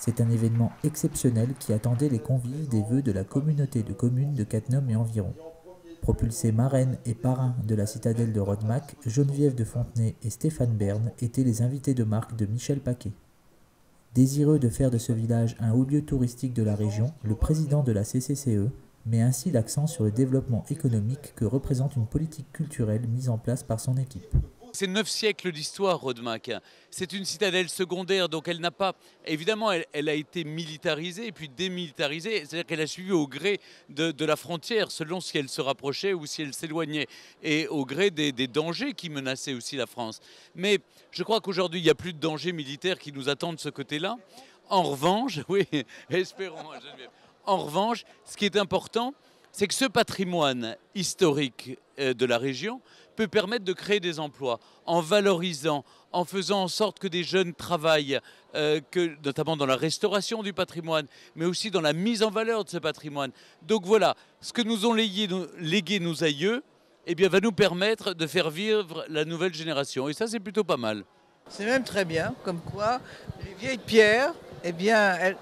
C'est un événement exceptionnel qui attendait les convives des vœux de la communauté de communes de Cattenom et environ. Propulsés marraines et parrains de la citadelle de Rodemack, Geneviève de Fontenay et Stéphane Bern étaient les invités de marque de Michel Paquet. Désireux de faire de ce village un haut lieu touristique de la région, le président de la CCCE met ainsi l'accent sur le développement économique que représente une politique culturelle mise en place par son équipe. C'est 9 siècles d'histoire, Rodemack. C'est une citadelle secondaire, donc elle n'a pas... Évidemment, elle a été militarisée et puis démilitarisée, c'est-à-dire qu'elle a suivi au gré de la frontière, selon si elle se rapprochait ou si elle s'éloignait, et au gré des dangers qui menaçaient aussi la France. Mais je crois qu'aujourd'hui, il n'y a plus de dangers militaires qui nous attendent de ce côté-là. En revanche, oui, espérons, Geneviève. En revanche, ce qui est important, c'est que ce patrimoine historique de la région peut permettre de créer des emplois en valorisant, en faisant en sorte que des jeunes travaillent, notamment dans la restauration du patrimoine, mais aussi dans la mise en valeur de ce patrimoine. Donc voilà, ce que nous ont légué nos aïeux, eh bien, va nous permettre de faire vivre la nouvelle génération. Et ça, c'est plutôt pas mal. C'est même très bien, comme quoi les vieilles pierres, eh bien,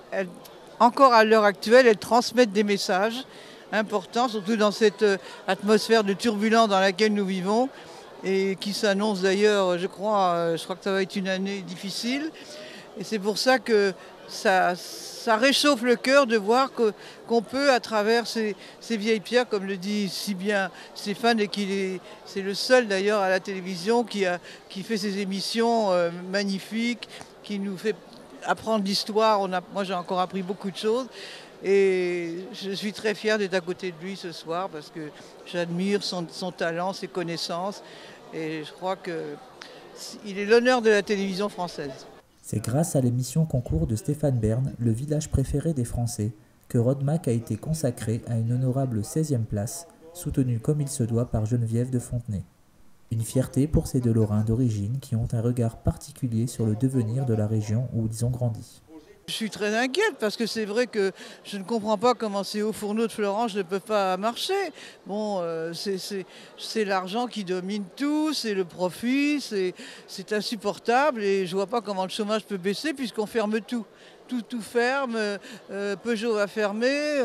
encore à l'heure actuelle, elles transmettent des messages important, surtout dans cette atmosphère de turbulence dans laquelle nous vivons et qui s'annonce d'ailleurs, je crois que ça va être une année difficile. Et c'est pour ça que ça réchauffe le cœur de voir qu'on peut, à travers ces vieilles pierres, comme le dit si bien Stéphane, et c'est le seul d'ailleurs à la télévision qui fait ces émissions magnifiques, qui nous fait apprendre l'histoire. Moi j'ai encore appris beaucoup de choses. Et je suis très fière d'être à côté de lui ce soir parce que j'admire son talent, ses connaissances et je crois qu'il est l'honneur de la télévision française. C'est grâce à l'émission concours de Stéphane Bern, le village préféré des Français, que Rodemack a été consacré à une honorable 16e place, soutenue comme il se doit par Geneviève de Fontenay. Une fierté pour ces deux Lorrains d'origine qui ont un regard particulier sur le devenir de la région où ils ont grandi. Je suis très inquiète parce que c'est vrai que je ne comprends pas comment ces hauts fourneaux de Florange ne peuvent pas marcher. Bon, c'est l'argent qui domine tout, c'est le profit, c'est insupportable et je ne vois pas comment le chômage peut baisser puisqu'on ferme tout. Tout ferme, Peugeot va fermer,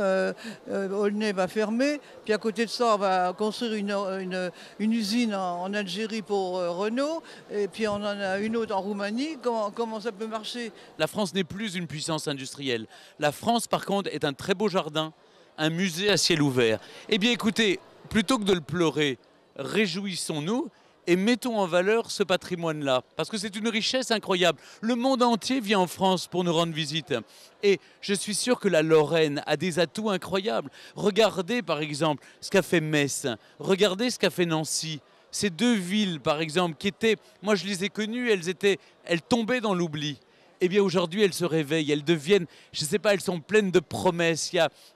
Aulnay va fermer, puis à côté de ça on va construire une usine en Algérie pour Renault, et puis on en a une autre en Roumanie, comment ça peut marcher? La France n'est plus une puissance industrielle. La France par contre est un très beau jardin, un musée à ciel ouvert. Eh bien écoutez, plutôt que de le pleurer, réjouissons-nous et mettons en valeur ce patrimoine-là, parce que c'est une richesse incroyable. Le monde entier vient en France pour nous rendre visite. Et je suis sûr que la Lorraine a des atouts incroyables. Regardez par exemple ce qu'a fait Metz, regardez ce qu'a fait Nancy. Ces deux villes par exemple qui étaient, moi je les ai connues, elles tombaient dans l'oubli. Eh bien aujourd'hui elles se réveillent, elles deviennent, je ne sais pas, elles sont pleines de promesses.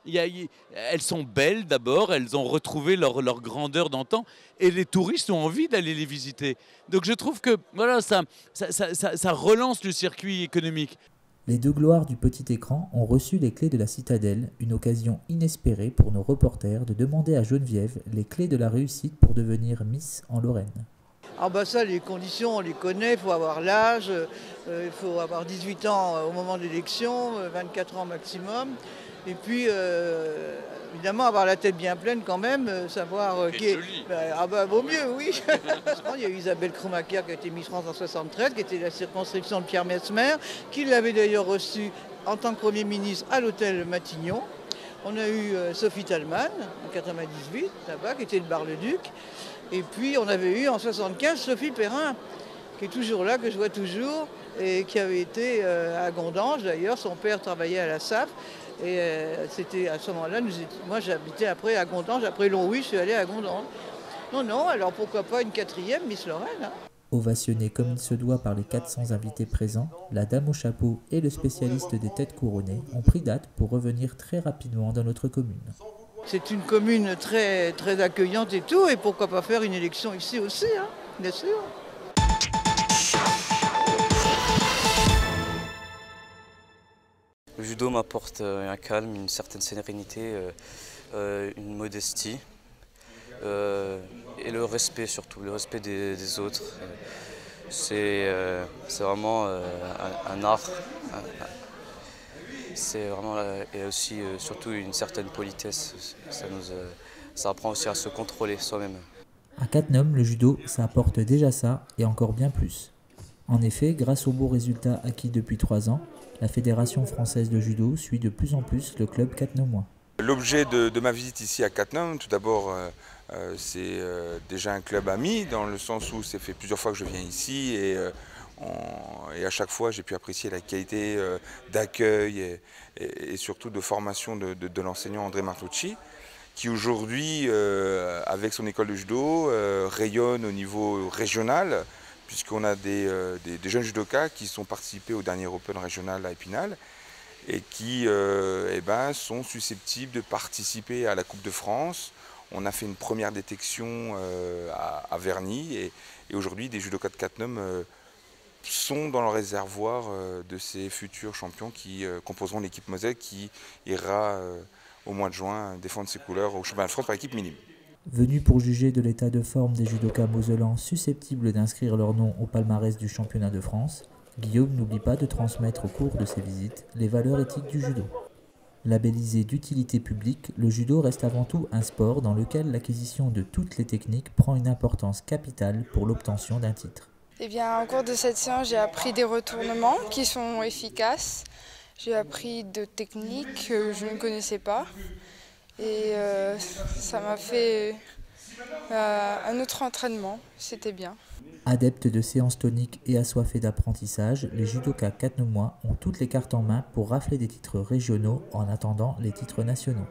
Elles sont belles d'abord, elles ont retrouvé leur grandeur d'antan et les touristes ont envie d'aller les visiter. Donc je trouve que voilà, ça relance le circuit économique. Les deux gloires du petit écran ont reçu les clés de la citadelle, une occasion inespérée pour nos reporters de demander à Geneviève les clés de la réussite pour devenir Miss en Lorraine. Ah bah ça, les conditions, on les connaît, il faut avoir l'âge, il faut avoir 18 ans au moment de l'élection, 24 ans maximum. Et puis, évidemment, avoir la tête bien pleine quand même, savoir qui est... Ah bah vaut mieux, oui. Il y a eu Isabelle Cromaker qui a été Miss France en 73, qui était la circonscription de Pierre Messmer, qui l'avait d'ailleurs reçue en tant que Premier ministre à l'hôtel Matignon. On a eu Sophie Talman en 98, là-bas, qui était de Bar-le-Duc. Et puis on avait eu en 75 Sophie Perrin, qui est toujours là, que je vois toujours, et qui avait été à Gondange d'ailleurs. Son père travaillait à la SAF. Et c'était à ce moment-là, moi j'habitais après à Gondange, après Longwy, je suis allée à Gondange. Non, alors pourquoi pas une 4e Miss Lorraine, hein. Ovationnée comme il se doit par les 400 invités présents, la dame au chapeau et le spécialiste des têtes couronnées ont pris date pour revenir très rapidement dans notre commune. C'est une commune très, très accueillante et tout, et pourquoi pas faire une élection ici aussi, hein, bien sûr. Le judo m'apporte un calme, une certaine sérénité, une modestie et le respect surtout, le respect des autres. C'est vraiment un art, c'est vraiment et aussi surtout une certaine politesse. Ça apprend aussi à se contrôler soi-même. À Cattenom, le judo, ça apporte déjà ça et encore bien plus. En effet, grâce aux beaux résultats acquis depuis 3 ans, la Fédération française de judo suit de plus en plus le club cattenomois. L'objet de ma visite ici à Cattenom, tout d'abord, c'est déjà un club ami, dans le sens où ça fait plusieurs fois que je viens ici et à chaque fois j'ai pu apprécier la qualité d'accueil et surtout de formation de l'enseignant André Martucci, qui aujourd'hui, avec son école de judo, rayonne au niveau régional, puisqu'on a des jeunes judokas qui sont participés au dernier Open régional à Épinal et qui sont susceptibles de participer à la Coupe de France. On a fait une première détection à Verny et aujourd'hui des judokas de Cattenom sont dans le réservoir de ces futurs champions qui composeront l'équipe Moselle qui ira au mois de juin défendre ses couleurs au championnat de France par équipe minime. Venu pour juger de l'état de forme des judokas mosellans susceptibles d'inscrire leur nom au palmarès du championnat de France, Guillaume n'oublie pas de transmettre au cours de ses visites les valeurs éthiques du judo. Labellisé d'utilité publique, le judo reste avant tout un sport dans lequel l'acquisition de toutes les techniques prend une importance capitale pour l'obtention d'un titre. Eh bien, au cours de cette séance, j'ai appris des retournements qui sont efficaces. J'ai appris de techniques que je ne connaissais pas. Et ça m'a fait un autre entraînement, c'était bien. Adeptes de séances toniques et assoiffés d'apprentissage, les judokas cattenomois ont toutes les cartes en main pour rafler des titres régionaux en attendant les titres nationaux.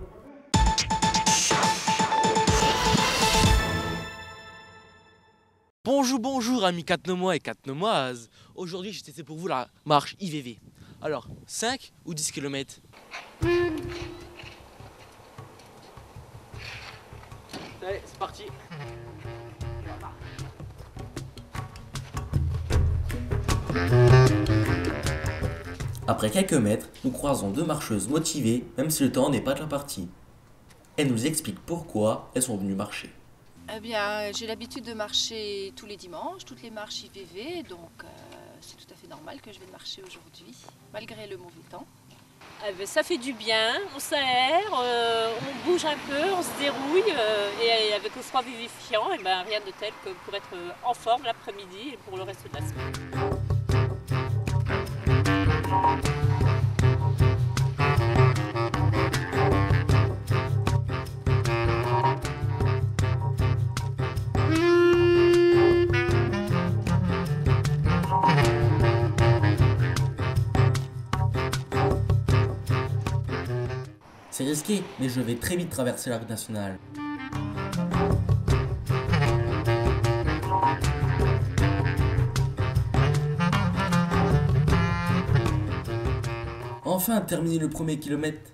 Bonjour amis cattenomois et cattenomoises. Aujourd'hui j'ai testé pour vous la marche IVV. Alors 5 ou 10 km? Allez, c'est parti. Après quelques mètres, nous croisons 2 marcheuses motivées, même si le temps n'est pas de la partie. Elles nous expliquent pourquoi elles sont venues marcher. Eh bien, j'ai l'habitude de marcher tous les dimanches, toutes les marches IVV, donc c'est tout à fait normal que je vais marcher aujourd'hui, malgré le mauvais temps. Ça fait du bien, on s'aère, on bouge un peu, on se dérouille et avec le froid vivifiant, et ben, rien de tel que pour être en forme l'après-midi et pour le reste de la semaine. C'est risqué, mais je vais très vite traverser la route nationale. Enfin, terminer le premier kilomètre.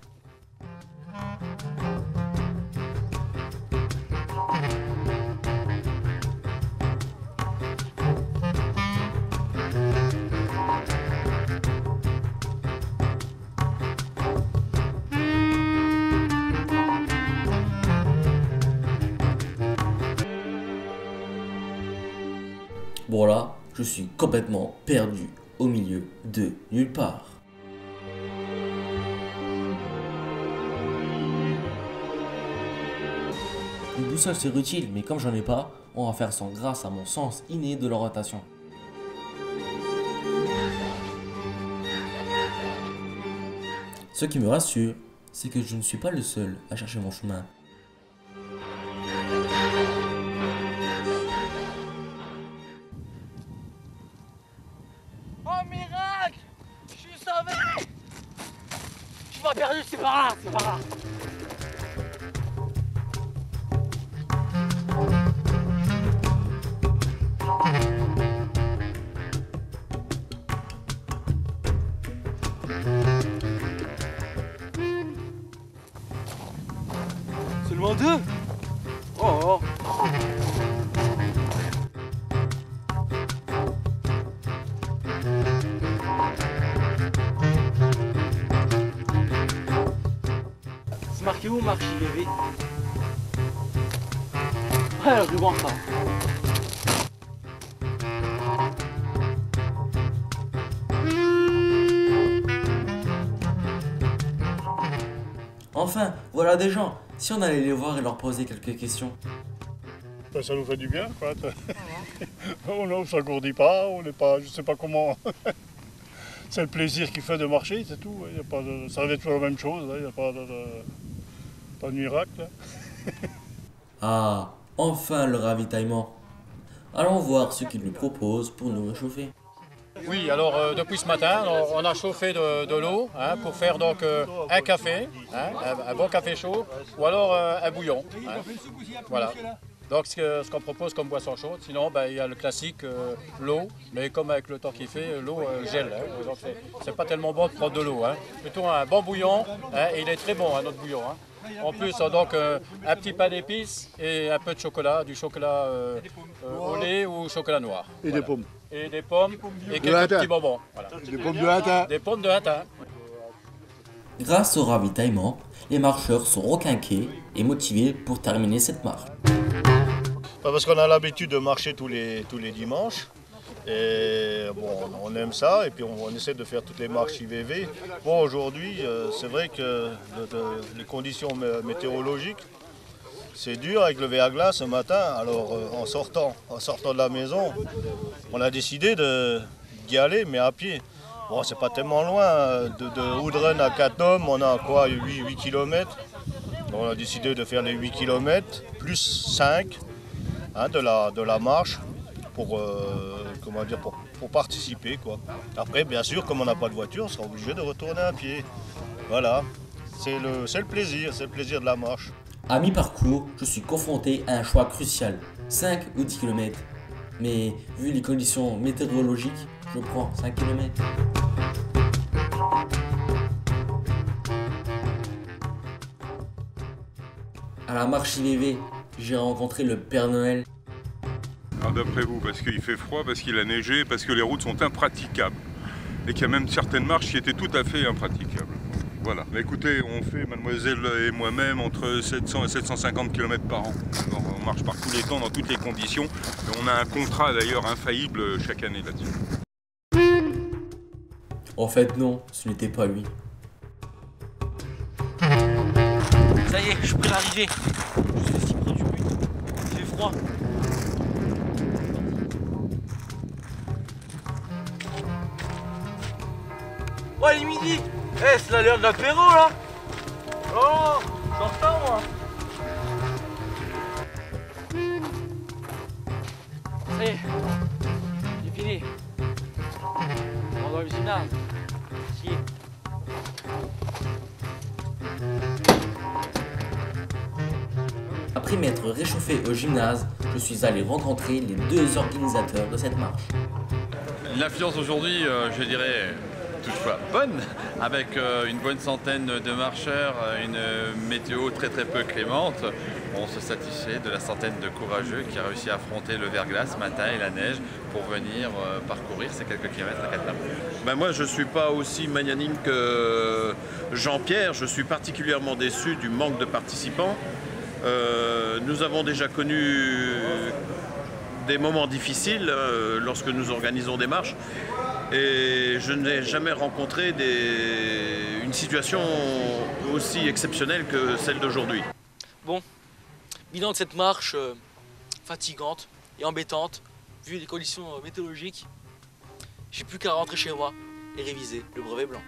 Bon là, je suis complètement perdu au milieu de nulle part. Une boussole c'est utile, mais comme j'en ai pas, on va faire sans grâce à mon sens inné de l'orientation. Ce qui me rassure, c'est que je ne suis pas le seul à chercher mon chemin. Oh miracle! Je suis sauvé! Je suis pas perdu, c'est par là, c'est par là. Seulement 2? Oh! C'est marqué où, marche IVV? Ouais, le ruban, ça. Enfin, voilà des gens. Si on allait les voir et leur poser quelques questions. Ben, ça nous fait du bien, quoi. On ne s'engourdit pas, on n'est pas, je sais pas comment. C'est le plaisir qui fait de marcher, c'est tout. Il y a pas de, ça revient toujours la même chose, il n'y a pas de miracle. Ah, enfin le ravitaillement. Allons voir ce qu'ils nous proposent pour nous réchauffer. Oui, alors depuis ce matin, on a chauffé de l'eau pour faire donc un café, un bon café chaud, ou alors un bouillon. Voilà. Donc ce qu'on propose comme boisson chaude, sinon il y a le classique, l'eau, mais comme avec le temps qu'il fait, l'eau gèle. Donc c'est pas tellement bon de prendre de l'eau. Plutôt un bon bouillon, et il est très bon notre bouillon. En plus, donc un petit pain d'épices et un peu de chocolat, du chocolat au lait ou chocolat noir. Et voilà. Des pommes. Et des pommes et quelques petits bonbons. Voilà. Des pommes de hâte. Des pommes de hâte. Grâce au ravitaillement, les marcheurs sont requinqués et motivés pour terminer cette marche. Parce qu'on a l'habitude de marcher tous les dimanches. Et bon, on aime ça et puis on essaie de faire toutes les marches IVV. Bon, aujourd'hui, c'est vrai que les conditions météorologiques, c'est dur avec le verglas ce matin. Alors en sortant de la maison, on a décidé d'y aller, mais à pied. Bon, c'est pas tellement loin. De Houdren à Cattenom, on a quoi, 8 km. On a décidé de faire les 8 km plus 5 de la marche pour participer, quoi. Après, bien sûr, comme on n'a pas de voiture, on sera obligé de retourner à pied. Voilà, c'est le plaisir de la marche. À mi-parcours, je suis confronté à un choix crucial, 5 ou 10 km. Mais vu les conditions météorologiques, je prends 5 km. À la marche IVV, j'ai rencontré le Père Noël. D'après vous, parce qu'il fait froid, parce qu'il a neigé, parce que les routes sont impraticables. Et qu'il y a même certaines marches qui étaient tout à fait impraticables. Voilà. Mais écoutez, on fait, mademoiselle et moi-même, entre 700 et 750 km par an. Alors, on marche par tous les temps, dans toutes les conditions. Et on a un contrat d'ailleurs infaillible chaque année là-dessus. En fait non, ce n'était pas lui. Ça y est, je suis près d'arriver. Je suis si près du but. Il fait froid. Oh, il est midi. Eh, c'est l'heure de l'apéro là. Oh, j'en retard moi. Ça y est, j'ai fini. On va dans le gymnase. Si. Après m'être réchauffé au gymnase, je suis allé rencontrer les deux organisateurs de cette marche. L'affluence aujourd'hui, je dirais, toutefois bonne, avec une bonne centaine de marcheurs, une météo très peu clémente. On se satisfait de la centaine de courageux qui a réussi à affronter le verglas ce matin et la neige pour venir parcourir ces quelques kilomètres à Cattenom. Moi, je ne suis pas aussi magnanime que Jean-Pierre. Je suis particulièrement déçu du manque de participants. Nous avons déjà connu des moments difficiles lorsque nous organisons des marches et je n'ai jamais rencontré une situation aussi exceptionnelle que celle d'aujourd'hui. Bon, bilan de cette marche fatigante et embêtante, vu les conditions météorologiques, j'ai plus qu'à rentrer chez moi et réviser le brevet blanc.